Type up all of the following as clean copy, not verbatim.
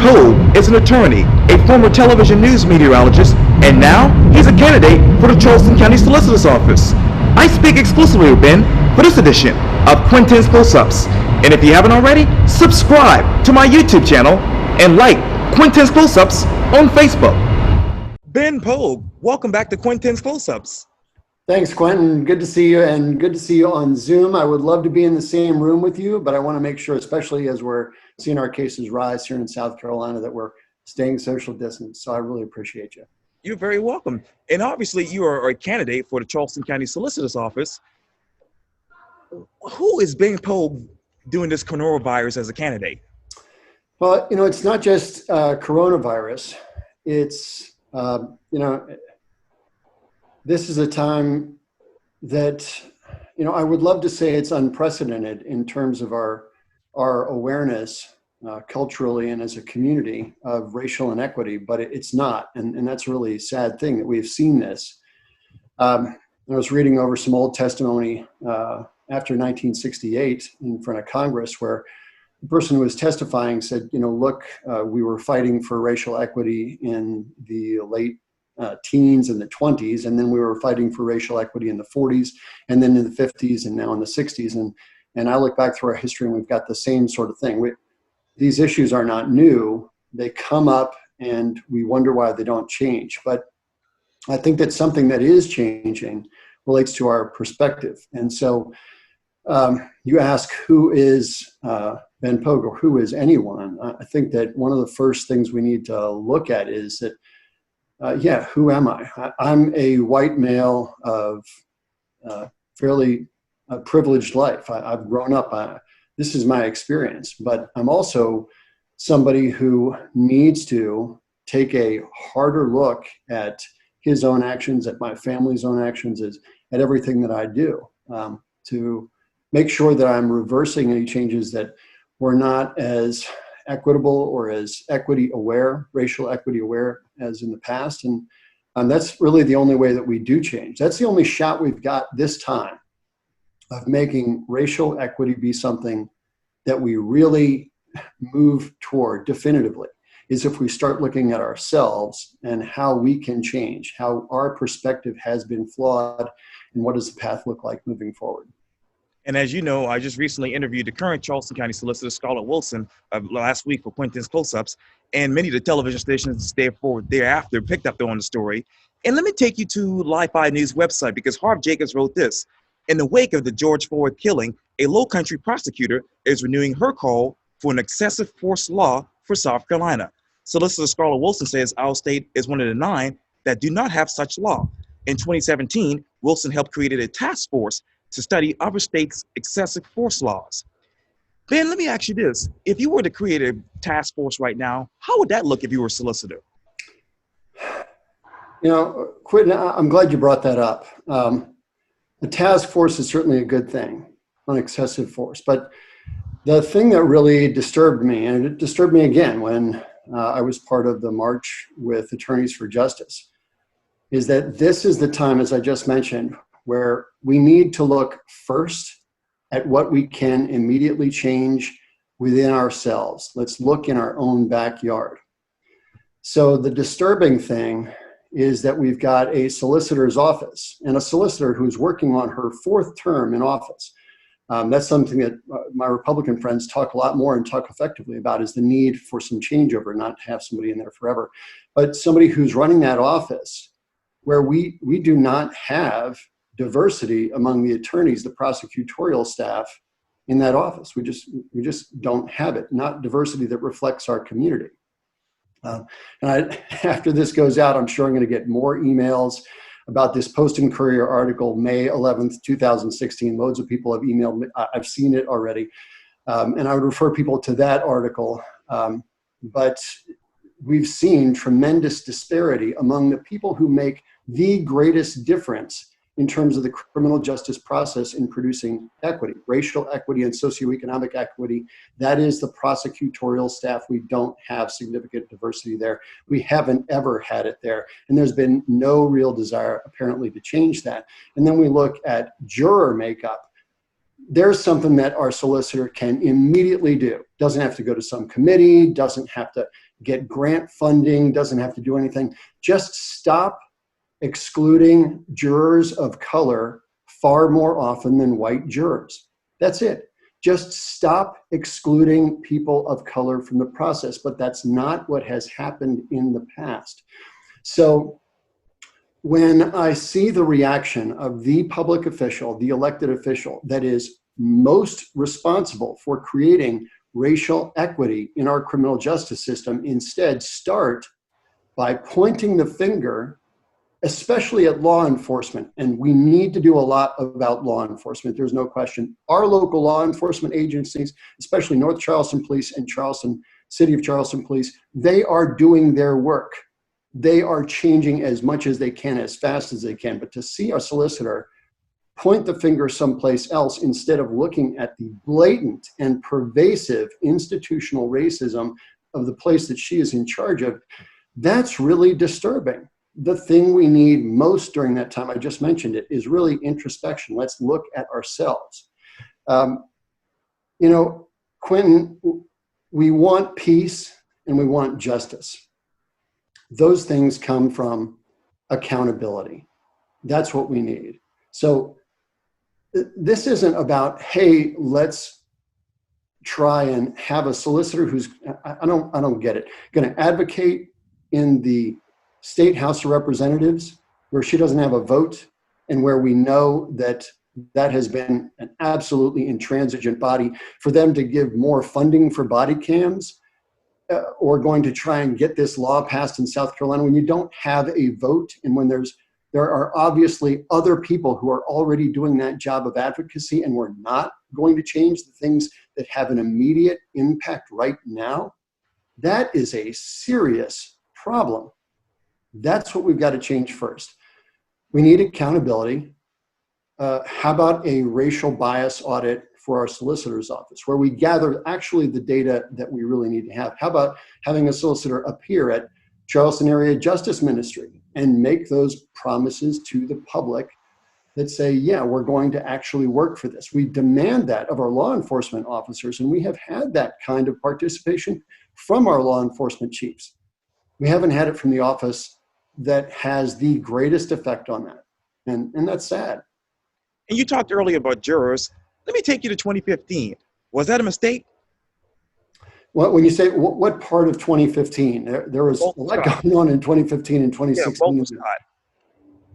Pogue is an attorney, a former television news meteorologist, and now he's a candidate for the Charleston County Solicitor's Office. I speak exclusively with Ben for this edition of Quintin's Close-Ups. And if you haven't already, subscribe to my YouTube channel and like Quintin's Close-Ups on Facebook. Ben Pogue, welcome back to Quintin's Close-Ups. Thanks, Quentin. Good to see you, and good to see you on Zoom. I would love to be in the same room with you, but I want to make sure, especially as we're seeing our cases rise here in South Carolina, that we're staying social distance. So I really appreciate you. You're very welcome. And obviously, you are a candidate for the Charleston County Solicitor's Office. Who is Ben Pogue doing this coronavirus as a candidate? Well, you know, it's not just coronavirus. It's, this is a time that, I would love to say it's unprecedented in terms of our awareness culturally and as a community of racial inequity, but it's not. And that's a really sad thing that we've seen this. I was reading over some old testimony after 1968 in front of Congress, where the person who was testifying said, look, we were fighting for racial equity in the late teens and the 20s, and then we were fighting for racial equity in the 40s, and then in the 50s, and now in the 60s. And I look back through our history, and we've got the same sort of thing. These issues are not new. They come up, and we wonder why they don't change. But I think that something that is changing relates to our perspective. And so you ask, who is Ben Pogue, or who is anyone? I think that one of the first things we need to look at is that who am I? I'm a white male of fairly privileged life. I've grown up, this is my experience, but I'm also somebody who needs to take a harder look at his own actions, at my family's own actions, at everything that I do, to make sure that I'm reversing any changes that were not as equitable or as equity aware, racial equity aware as in the past. And that's really the only way that we do change. That's the only shot we've got this time of making racial equity be something that we really move toward definitively, is if we start looking at ourselves and how we can change, how our perspective has been flawed, and what does the path look like moving forward. And as you know, I just recently interviewed the current Charleston County Solicitor, Scarlett Wilson, last week for Quintin's Close-Ups, and many of the television stations thereafter picked up on the story. And let me take you to Li-Fi News website, because Harv Jacobs wrote this. In the wake of the George Floyd killing, a low-country prosecutor is renewing her call for an excessive force law for South Carolina. Solicitor Scarlett Wilson says our state is one of the 9 that do not have such law. In 2017, Wilson helped create a task force to study other states' excessive force laws. Ben, let me ask you this. If you were to create a task force right now, how would that look if you were a solicitor? Quintin, I'm glad you brought that up. The task force is certainly a good thing on excessive force, but the thing that really disturbed me, and it disturbed me again when I was part of the March with Attorneys for Justice, is that this is the time, as I just mentioned, where we need to look first at what we can immediately change within ourselves. Let's look in our own backyard. So the disturbing thing is that we've got a solicitor's office, and a solicitor who's working on her 4th term in office. That's something that my Republican friends talk a lot more and talk effectively about, is the need for some changeover, not to have somebody in there forever. But somebody who's running that office where we do not have diversity among the attorneys, the prosecutorial staff in that office. We just don't have it, not diversity that reflects our community. After this goes out, I'm sure I'm going to get more emails about this Post and Courier article, May 11th, 2016. Loads of people have emailed me. I've seen it already. And I would refer people to that article. But we've seen tremendous disparity among the people who make the greatest difference in terms of the criminal justice process in producing equity, racial equity and socioeconomic equity. That is the prosecutorial staff. We don't have significant diversity there. We haven't ever had it there. And there's been no real desire, apparently, to change that. And then we look at juror makeup. There's something that our solicitor can immediately do. Doesn't have to go to some committee, doesn't have to get grant funding, doesn't have to do anything. Just stop excluding jurors of color far more often than white jurors. That's it. Just stop excluding people of color from the process, but that's not what has happened in the past. So when I see the reaction of the public official, the elected official that is most responsible for creating racial equity in our criminal justice system, instead start by pointing the finger, especially at law enforcement. And we need to do a lot about law enforcement, there's no question. Our local law enforcement agencies, especially North Charleston Police and City of Charleston Police, they are doing their work. They are changing as much as they can, as fast as they can. But to see a solicitor point the finger someplace else instead of looking at the blatant and pervasive institutional racism of the place that she is in charge of, that's really disturbing. The thing we need most during that time, I just mentioned it, is really introspection. Let's look at ourselves. Quintin, we want peace and we want justice. Those things come from accountability. That's what we need. So this isn't about, hey, let's try and have a solicitor who's, I don't get it, going to advocate in the State House of Representatives where she doesn't have a vote and where we know that that has been an absolutely intransigent body, for them to give more funding for body cams, or going to try and get this law passed in South Carolina when you don't have a vote, and when there are obviously other people who are already doing that job of advocacy, and we're not going to change the things that have an immediate impact right now. That is a serious problem. That's what we've got to change first. We need accountability. How about a racial bias audit for our solicitor's office, where we gather actually the data that we really need to have? How about having a solicitor appear at Charleston Area Justice Ministry and make those promises to the public that say, yeah, we're going to actually work for this. We demand that of our law enforcement officers, and we have had that kind of participation from our law enforcement chiefs. We haven't had it from the office that has the greatest effect on that, and that's sad. And you talked earlier about jurors. Let me take you to 2015. Was that a mistake? Well, when you say what part of 2015, there was a lot going on in 2015 and 2016. Yeah,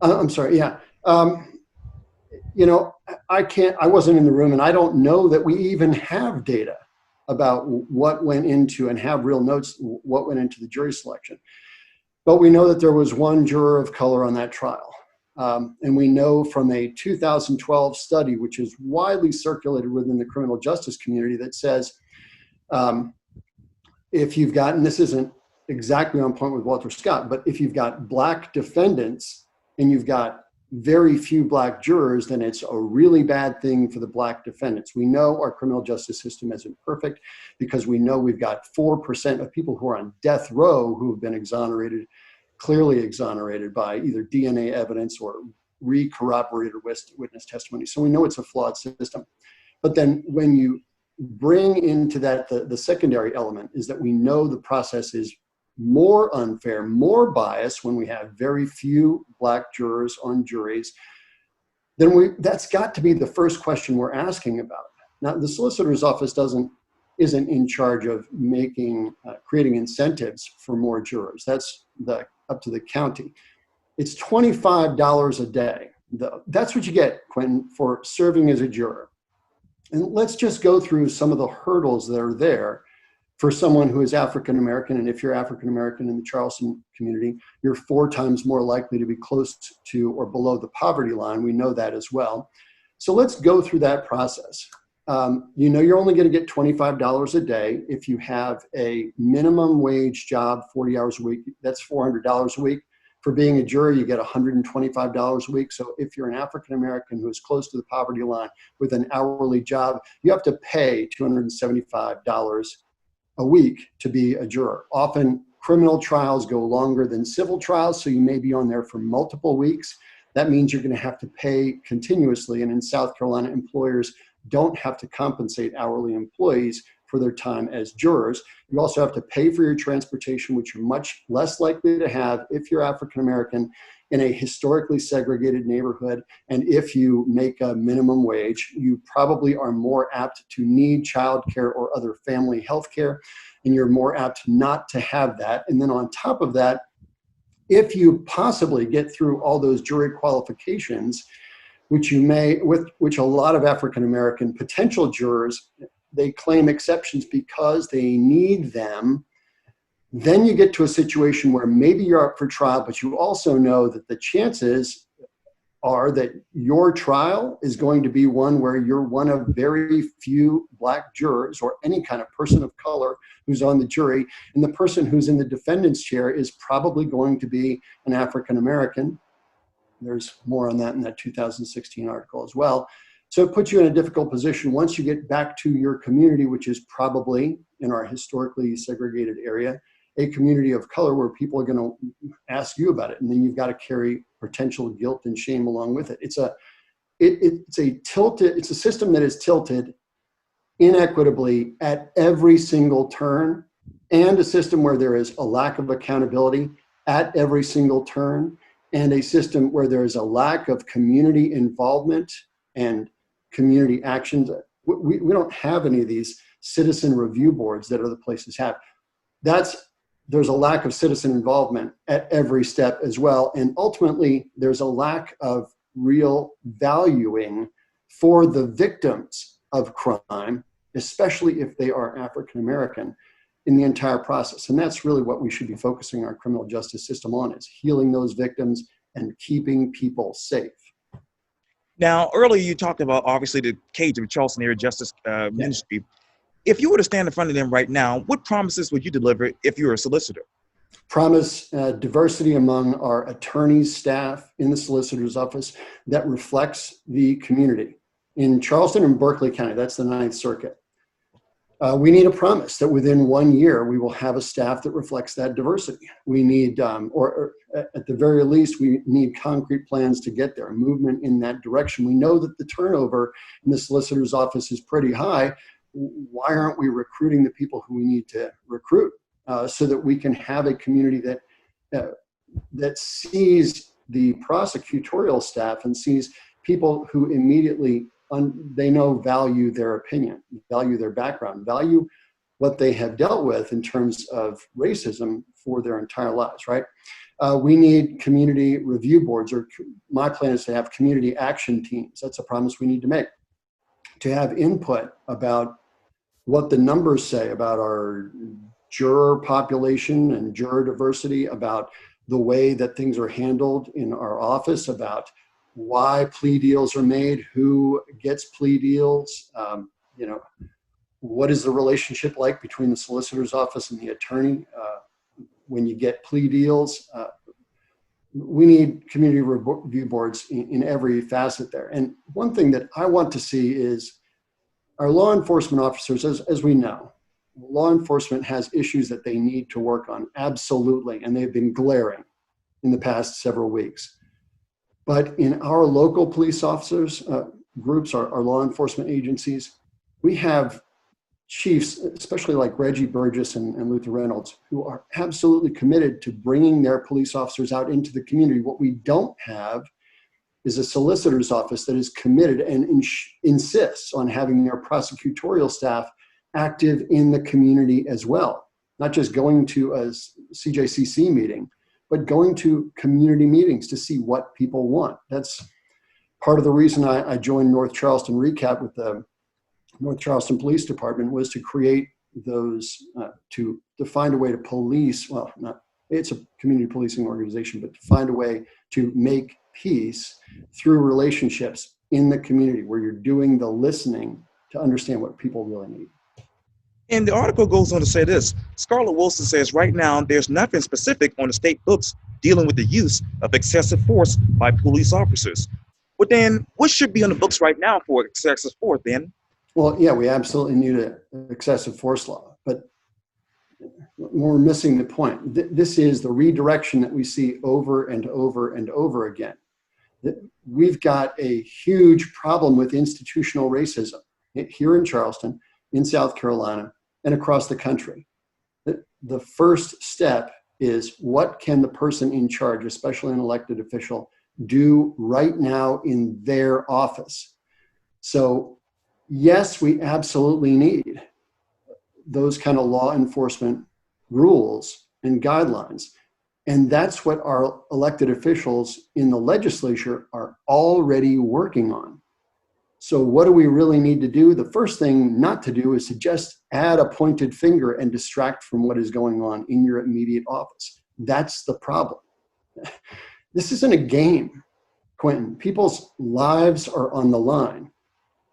I'm sorry. Yeah. I wasn't in the room, and I don't know that we even have data about what went into, and have real notes what went into the jury selection. But we know that there was one juror of color on that trial. And we know from a 2012 study, which is widely circulated within the criminal justice community, that says, if you've got, and this isn't exactly on point with Walter Scott, but if you've got Black defendants and you've got very few Black jurors, then it's a really bad thing for the Black defendants. We know our criminal justice system isn't perfect, because we know we've got 4% of people who are on death row who have been exonerated, clearly exonerated by either DNA evidence or re-corroborated witness testimony. So we know it's a flawed system. But then when you bring into that the secondary element, is that we know the process is more unfair, more biased when we have very few Black jurors on juries, then that's got to be the first question we're asking about. Now, the solicitor's office isn't in charge of creating incentives for more jurors. That's up to the county. It's $25 a day. That's what you get, Quintin, for serving as a juror. And let's just go through some of the hurdles that are there for someone who is African-American. And if you're African-American in the Charleston community, you're 4 times more likely to be close to or below the poverty line. We know that as well. So let's go through that process. You're only going to get $25 a day. If you have a minimum wage job, 40 hours a week, that's $400 a week. For being a juror, you get $125 a week. So if you're an African-American who is close to the poverty line with an hourly job, you have to pay $275 a week to be a juror. Often criminal trials go longer than civil trials, so you may be on there for multiple weeks. That means you're going to have to pay continuously. And in South Carolina, employers don't have to compensate hourly employees for their time as jurors. You also have to pay for your transportation, which you're much less likely to have if you're African American in a historically segregated neighborhood. And if you make a minimum wage, you probably are more apt to need childcare or other family health care, and you're more apt not to have that. And then on top of that, if you possibly get through all those jury qualifications, which a lot of African American potential jurors, they claim exceptions because they need them, then you get to a situation where maybe you're up for trial, but you also know that the chances are that your trial is going to be one where you're one of very few Black jurors or any kind of person of color who's on the jury. And the person who's in the defendant's chair is probably going to be an African American. There's more on that in that 2016 article as well. So it puts you in a difficult position once you get back to your community, which is probably, in our historically segregated area, a community of color where people are going to ask you about it. And then you've got to carry potential guilt and shame along with it. It's a system that is tilted inequitably at every single turn, and a system where there is a lack of accountability at every single turn, and a system where there is a lack of community involvement and community actions. We don't have any of these citizen review boards that other places have. There's a lack of citizen involvement at every step as well. And ultimately, there's a lack of real valuing for the victims of crime, especially if they are African American, in the entire process. And that's really what we should be focusing our criminal justice system on, is healing those victims and keeping people safe. Now, earlier you talked about, obviously, the cage of Charleston area justice ministry. If you were to stand in front of them right now, what promises would you deliver if you were a solicitor? Promise diversity among our attorneys' staff in the solicitor's office that reflects the community. In Charleston and Berkeley County, that's the Ninth Circuit. We need a promise that within 1 year, we will have a staff that reflects that diversity. We need, or at the very least, we need concrete plans to get there, a movement in that direction. We know that the turnover in the solicitor's office is pretty high. Why aren't we recruiting the people who we need to recruit so that we can have a community that sees the prosecutorial staff and sees people who immediately they know value their opinion, value their background, value what they have dealt with in terms of racism for their entire lives, right? We need community review boards, or my plan is to have community action teams. That's a promise we need to make, to have input about what the numbers say about our juror population and juror diversity, about the way that things are handled in our office, about why plea deals are made, who gets plea deals, what is the relationship like between the solicitor's office and the attorney when you get plea deals. We need community review boards in every facet there. And one thing that I want to see is our law enforcement officers, as we know, law enforcement has issues that they need to work on, absolutely, and they've been glaring in the past several weeks. But in our local police officers groups, our law enforcement agencies, we have chiefs, especially like Reggie Burgess and Luther Reynolds, who are absolutely committed to bringing their police officers out into the community. What we don't have is a solicitor's office that is committed and insists on having their prosecutorial staff active in the community as well, not just going to a CJCC meeting, but going to community meetings to see what people want. That's part of the reason I joined North Charleston Recap with the North Charleston Police Department, was to create those, to find a way to police, well, it's a community policing organization, but to find a way to make peace through relationships in the community where you're doing the listening to understand what people really need. And the article goes on to say this. Scarlett Wilson says right now there's nothing specific on the state books dealing with the use of excessive force by police officers. But then what should be on the books right now for excessive force then? Well, yeah, we absolutely need an excessive force law, but we're missing the point. This is the redirection that we see over and over and over again. We've got a huge problem with institutional racism here in Charleston, in South Carolina, and across the country. The first step is, what can the person in charge, especially an elected official, do right now in their office? So yes, we absolutely need those kind of law enforcement rules and guidelines. And that's what our elected officials in the legislature are already working on. So what do we really need to do? The first thing not to do is to just add a pointed finger and distract from what is going on in your immediate office. That's the problem. This isn't a game, Quintin. People's lives are on the line.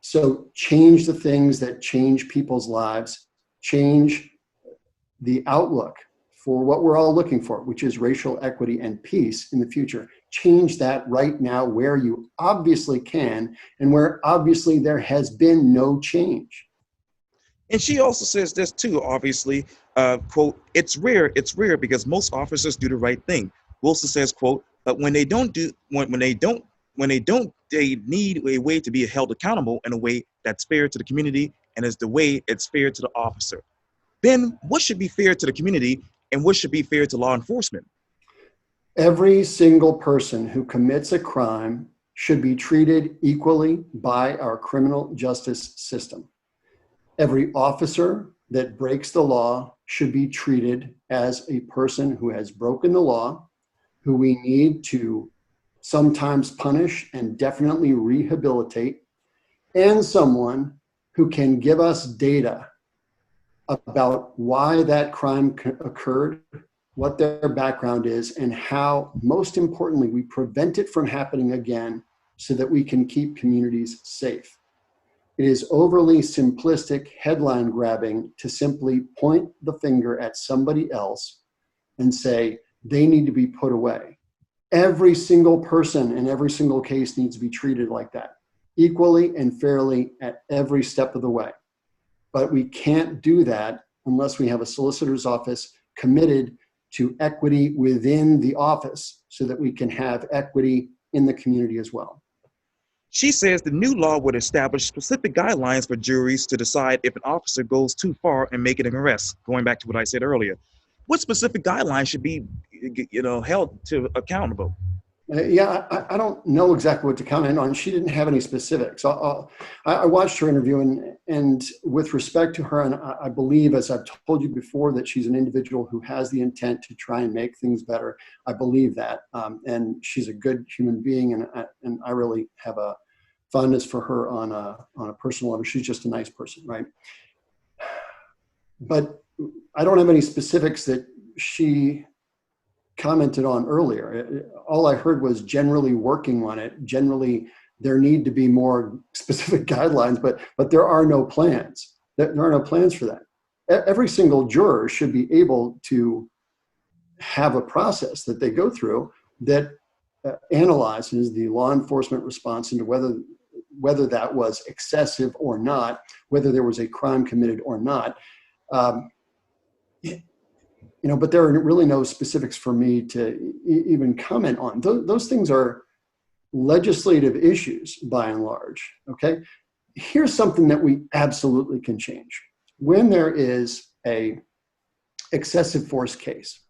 So change the things that change people's lives, change the outlook for what we're all looking for, which is racial equity and peace in the future. Change that right now where you obviously can, and where obviously there has been no change. And she also says this too, obviously, quote, it's rare because most officers do the right thing. Wilson says, quote, but when they don't, they need a way to be held accountable in a way that's fair to the community and is the way it's fair to the officer. Ben, what should be fair to the community and what should be fair to law enforcement? Every single person who commits a crime should be treated equally by our criminal justice system. Every officer that breaks the law should be treated as a person who has broken the law, who we need to sometimes punish and definitely rehabilitate, and someone who can give us data about why that crime occurred, what their background is, and how, most importantly, we prevent it from happening again so that we can keep communities safe. It is overly simplistic headline grabbing to simply point the finger at somebody else and say they need to be put away. Every single person in every single case needs to be treated like that, equally and fairly at every step of the way. But we can't do that unless we have a solicitor's office committed to equity within the office so that we can have equity in the community as well. She says the new law would establish specific guidelines for juries to decide if an officer goes too far in making an arrest, going back to what I said earlier. What specific guidelines should be held to accountable? I don't know exactly what to comment on. She didn't have any specifics. I watched her interview, and with respect to her, and I believe, as I've told you before, that she's an individual who has the intent to try and make things better. I believe that, and she's a good human being, and I really have a fondness for her on a personal level. She's just a nice person, right? But I don't have any specifics that she commented on earlier. All I heard was generally working on it. Generally, there need to be more specific guidelines, but there are no plans. There are no plans for that. Every single juror should be able to have a process that they go through that analyzes the law enforcement response into whether that was excessive or not, whether there was a crime committed or not. But there are really no specifics for me to even comment on. Those things are legislative issues by and large, okay? Here's something that we absolutely can change. When there is a excessive force case,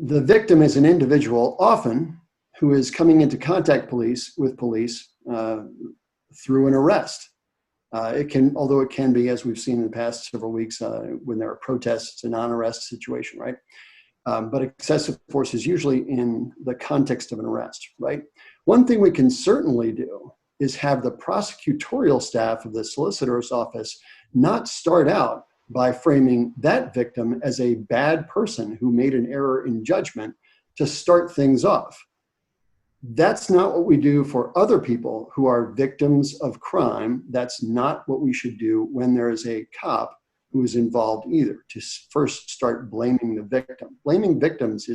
the victim is an individual often who is coming into contact with police through an arrest. Although it can be, as we've seen in the past several weeks, when there are protests, it's a non-arrest situation, right? But excessive force is usually in the context of an arrest, right? One thing we can certainly do is have the prosecutorial staff of the solicitor's office not start out by framing that victim as a bad person who made an error in judgment to start things off. That's not what we do for other people who are victims of crime. That's not what we should do when there is a cop who is involved either, to first start blaming the victim. Blaming victims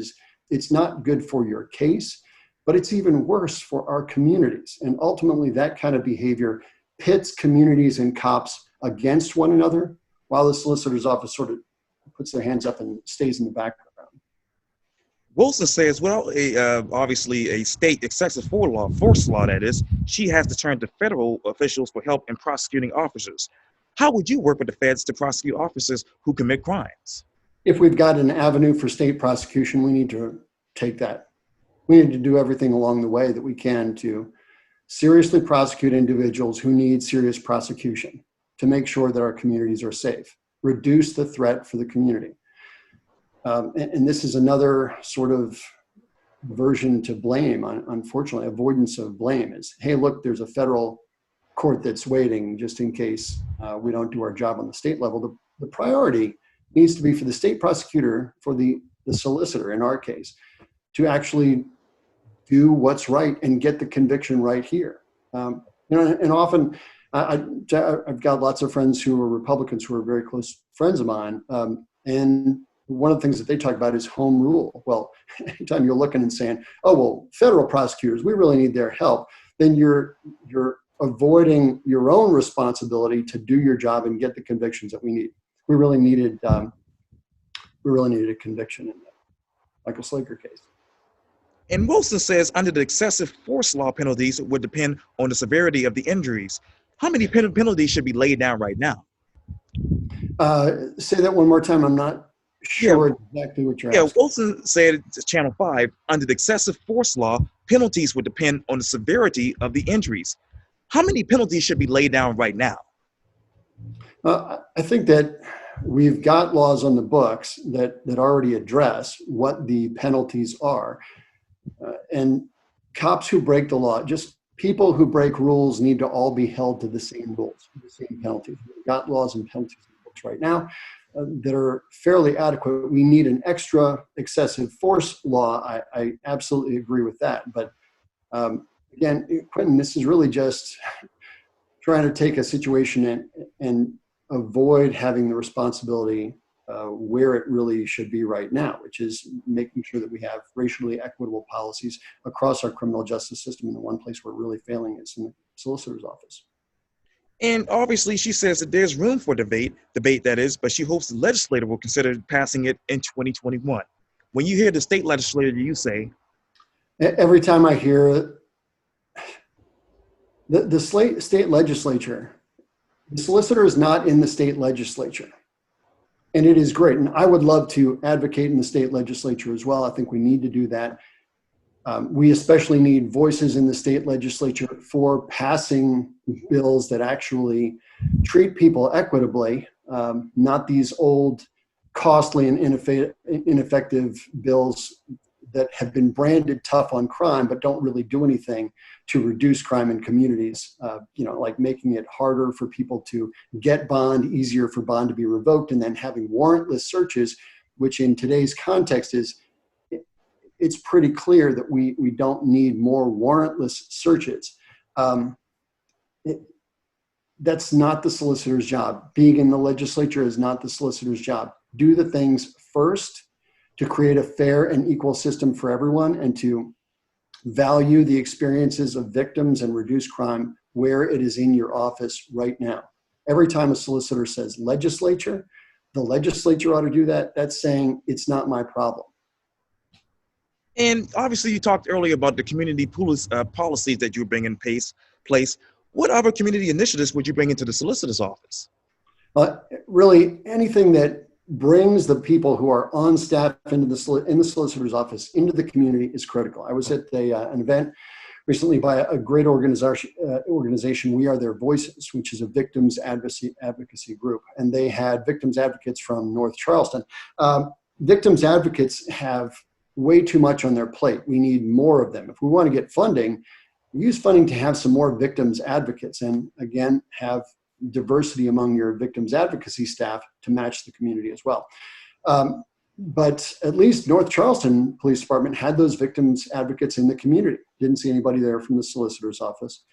it's not good for your case, but it's even worse for our communities. And ultimately that kind of behavior pits communities and cops against one another, while the solicitor's office sort of puts their hands up and stays in the background. Wilson says, well, obviously a state excessive force law, that is, she has to turn to federal officials for help in prosecuting officers. How would you work with the feds to prosecute officers who commit crimes? If we've got an avenue for state prosecution, we need to take that. We need to do everything along the way that we can to seriously prosecute individuals who need serious prosecution to make sure that our communities are safe, reduce the threat for the community. And this is another sort of version to blame, unfortunately, avoidance of blame is, hey, look, there's a federal court that's waiting just in case we don't do our job on the state level. The priority needs to be for the state prosecutor, for the solicitor in our case, to actually do what's right and get the conviction right here. And often I've got lots of friends who are Republicans who are very close friends of mine. And one of the things that they talk about is home rule. Well, anytime you're looking and saying, oh, well, federal prosecutors, we really need their help, then you're avoiding your own responsibility to do your job and get the convictions that we need. We really needed a conviction in the Michael Slaker case. And Wilson says under the excessive force law, penalties would depend on the severity of the injuries. How many penalties should be laid down right now? Say that one more time. I'm not sure exactly what you're asking. Wilson said to Channel 5, under the excessive force law, penalties would depend on the severity of the injuries. How many penalties should be laid down right now? I think that we've got laws on the books that already address what the penalties are. And cops who break the law, just people who break rules, need to all be held to the same rules, the same penalties. We've got laws and penalties in the books right now that are fairly adequate. We need an extra excessive force law. I absolutely agree with that. But again, Quintin, this is really just trying to take a situation and avoid having the responsibility where it really should be right now, which is making sure that we have racially equitable policies across our criminal justice system. And the one place we're really failing is in the solicitor's office. And obviously she says that there's room for debate that is, but she hopes the legislature will consider passing it in 2021. When you hear the state legislature, you say? Every time I hear the state legislature, the solicitor is not in the state legislature. And it is great. And I would love to advocate in the state legislature as well. I think we need to do that. We especially need voices in the state legislature for passing bills that actually treat people equitably, not these old, costly and ineffective bills that have been branded tough on crime, but don't really do anything to reduce crime in communities, like making it harder for people to get bond, easier for bond to be revoked, and then having warrantless searches, which in today's context it's pretty clear that we don't need more warrantless searches. That's not the solicitor's job. Being in the legislature is not the solicitor's job. Do the things first to create a fair and equal system for everyone and to value the experiences of victims and reduce crime where it is in your office right now. Every time a solicitor says legislature, the legislature ought to do that. That's saying it's not my problem. And obviously you talked earlier about the community policies that you bring in place. What other community initiatives would you bring into the solicitor's office? Really anything that brings the people who are on staff in the solicitor's office into the community is critical. I was at an event recently by a great organization, We Are Their Voices, which is a victims advocacy group. And they had victims advocates from North Charleston. Victims advocates have way too much on their plate. We need more of them. If we want to get funding, use funding to have some more victims advocates and again, have diversity among your victims advocacy staff to match the community as well. But at least North Charleston Police Department had those victims advocates in the community. Didn't see anybody there from the solicitor's office.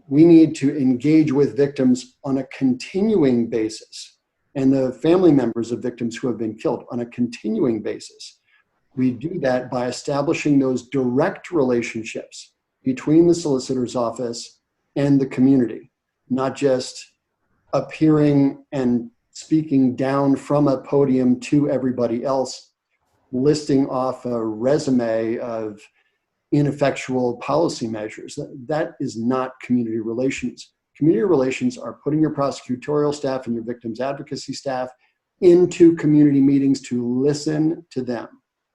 We need to engage with victims on a continuing basis and the family members of victims who have been killed on a continuing basis. We do that by establishing those direct relationships between the solicitor's office and the community, not just appearing and speaking down from a podium to everybody else, listing off a resume of ineffectual policy measures. That is not community relations. Community relations are putting your prosecutorial staff and your victims advocacy staff into community meetings to listen to them.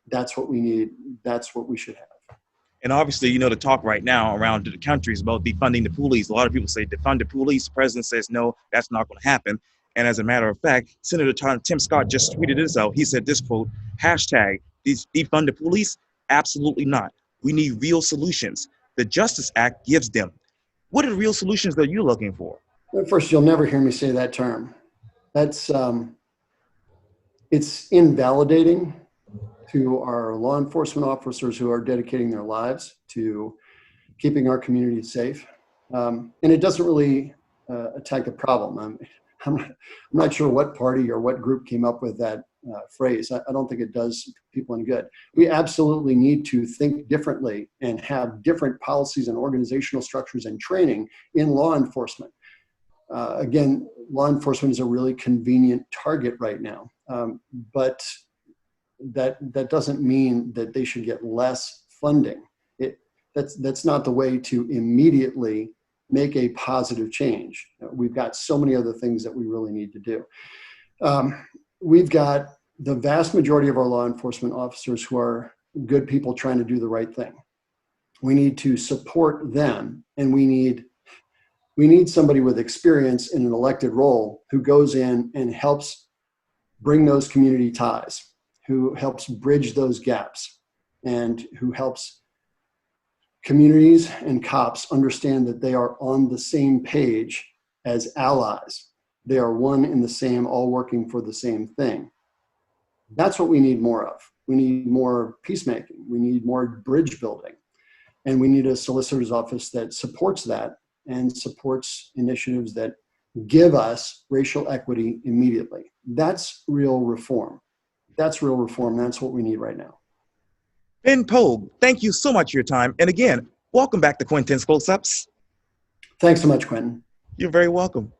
That's what we need. That's what we should have. And obviously, the talk right now around the country is about defunding the police. A lot of people say defund the police. The president says, no, that's not going to happen. And as a matter of fact, Senator Tim Scott just tweeted this out. He said this quote, hashtag defund the police? Absolutely not. We need real solutions. The Justice Act gives them. What are the real solutions that you're looking for? First, you'll never hear me say that term. That's it's invalidating to our law enforcement officers who are dedicating their lives to keeping our community safe. And it doesn't really attack the problem. I'm not sure what party or what group came up with that phrase. I don't think it does people any good. We absolutely need to think differently and have different policies and organizational structures and training in law enforcement. Again, law enforcement is a really convenient target right now, but that doesn't mean that they should get less funding. That's not the way to immediately make a positive change. We've got so many other things that we really need to do. We've got the vast majority of our law enforcement officers who are good people trying to do the right thing. We need to support them, and we need somebody with experience in an elected role who goes in and helps bring those community ties, who helps bridge those gaps, and who helps communities and cops understand that they are on the same page as allies. They are one and the same, all working for the same thing. That's what we need more of. We need more peacemaking. We need more bridge building. And we need a solicitor's office that supports that and supports initiatives that give us racial equity immediately. That's real reform. That's real reform. That's what we need right now. Ben Pogue, thank you so much for your time. And again, welcome back to Quintin's Close-Ups. Thanks so much, Quintin. You're very welcome.